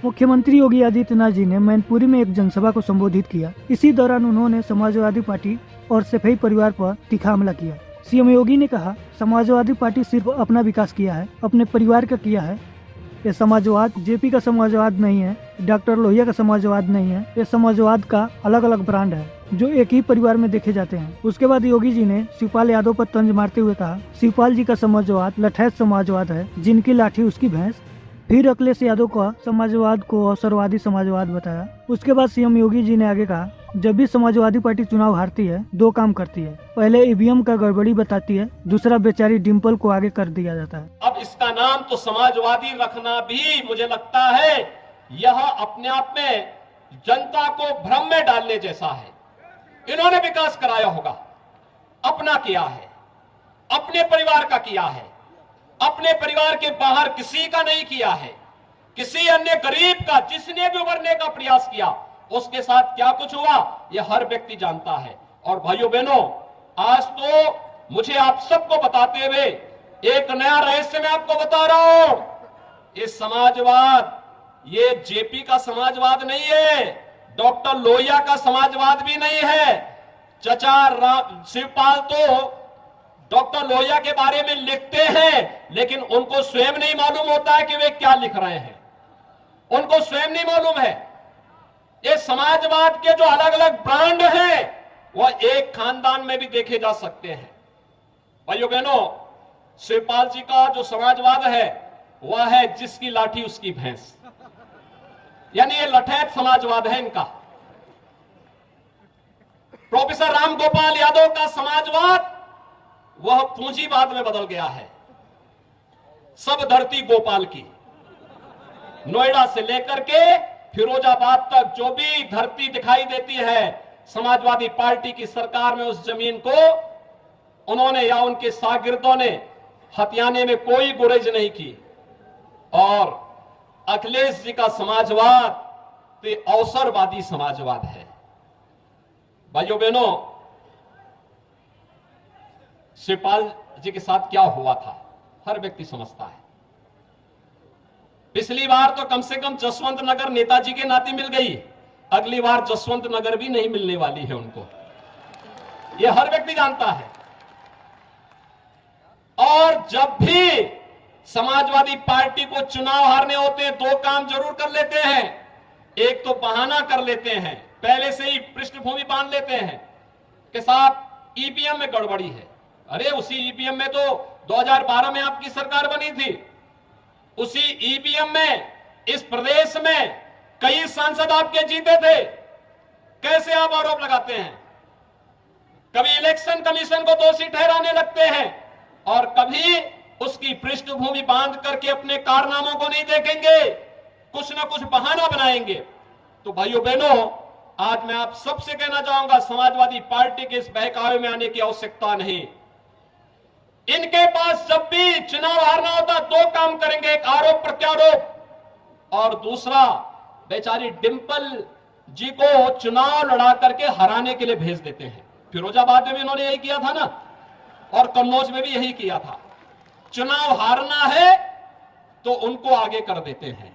मुख्यमंत्री योगी आदित्यनाथ जी ने मैनपुरी में एक जनसभा को संबोधित किया। इसी दौरान उन्होंने समाजवादी पार्टी और सफेद परिवार पर तीखा हमला किया। सीएम योगी ने कहा, समाजवादी पार्टी सिर्फ अपना विकास किया है, अपने परिवार का किया है। ये समाजवाद जेपी का समाजवाद नहीं है, डॉक्टर लोहिया का समाजवाद नहीं है। ये समाजवाद का अलग अलग ब्रांड है जो एक ही परिवार में देखे जाते हैं। उसके बाद योगी जी ने शिवपाल यादव पर तंज मारते हुए कहा, शिवपाल जी का समाजवाद लठैत समाजवाद है, जिनकी लाठी उसकी भैंस। फिर अखिलेश यादव का समाजवाद को अवसरवादी समाजवाद बताया। उसके बाद सीएम योगी जी ने आगे कहा, जब भी समाजवादी पार्टी चुनाव हारती है, दो काम करती है। पहले ईवीएम का गड़बड़ी बताती है, दूसरा बेचारी डिम्पल को आगे कर दिया जाता है। अब इसका नाम तो समाजवादी रखना भी मुझे लगता है यह अपने आप में जनता को भ्रम में डालने जैसा है। इन्होंने विकास कराया होगा, अपना किया है, अपने परिवार का किया है, अपने परिवार के बाहर किसी का नहीं किया है। किसी अन्य गरीब का जिसने भी उभरने का प्रयास किया उसके साथ क्या कुछ हुआ यह हर व्यक्ति जानता है। और भाइयों बहनों, आज तो मुझे आप सबको बताते हुए एक नया रहस्य मैं आपको बता रहा हूं। ये समाजवाद ये जेपी का समाजवाद नहीं है, डॉक्टर लोहिया का समाजवाद भी नहीं है। चचा शिवपाल तो डॉक्टर लोहिया के बारे में लिखते हैं, लेकिन उनको स्वयं नहीं मालूम होता है कि वे क्या लिख रहे हैं। उनको स्वयं नहीं मालूम है। ये समाजवाद के जो अलग अलग ब्रांड हैं वह एक खानदान में भी देखे जा सकते हैं। भाइयों बहनों, शिवपाल जी का जो समाजवाद है वह है जिसकी लाठी उसकी भैंस, यानी ये लठैत समाजवाद है इनका। प्रोफेसर राम गोपाल यादव का समाजवाद वह पूंजीवाद में बदल गया है। सब धरती गोपाल की, नोएडा से लेकर के फिरोजाबाद तक जो भी धरती दिखाई देती है, समाजवादी पार्टी की सरकार में उस जमीन को उन्होंने या उनके शागिर्दों ने हथियाने में कोई गुरेज नहीं की। और अखिलेश जी का समाजवाद तो अवसरवादी समाजवाद है। भाइयों बहनों, शिवपाल जी के साथ क्या हुआ था हर व्यक्ति समझता है। पिछली बार तो कम से कम जसवंत नगर नेताजी के नाते मिल गई, अगली बार जसवंत नगर भी नहीं मिलने वाली है उनको, यह हर व्यक्ति जानता है। और जब भी समाजवादी पार्टी को चुनाव हारने होते हैं दो काम जरूर कर लेते हैं। एक तो बहाना कर लेते हैं, पहले से ही पृष्ठभूमि बांध लेते हैं कि साहब ईवीएम में गड़बड़ी है। अरे उसी ईवीएम में तो 2012 में आपकी सरकार बनी थी, उसी ईवीएम में इस प्रदेश में कई सांसद आपके जीते थे। कैसे आप आरोप लगाते हैं? कभी इलेक्शन कमीशन को दोषी ठहराने लगते हैं और कभी उसकी पृष्ठभूमि बांध करके अपने कारनामों को नहीं देखेंगे, कुछ ना कुछ बहाना बनाएंगे। तो भाइयों बहनों, आज मैं आप सबसे कहना चाहूंगा, समाजवादी पार्टी के इस बहकावे में आने की आवश्यकता नहीं। इनके पास जब भी चुनाव हारना होता दो काम करेंगे, एक आरोप प्रत्यारोप और दूसरा बेचारी डिंपल जी को चुनाव लड़ा करके हराने के लिए भेज देते हैं। फिरोजाबाद में भी इन्होंने यही किया था ना, और कन्नौज में भी यही किया था। चुनाव हारना है तो उनको आगे कर देते हैं।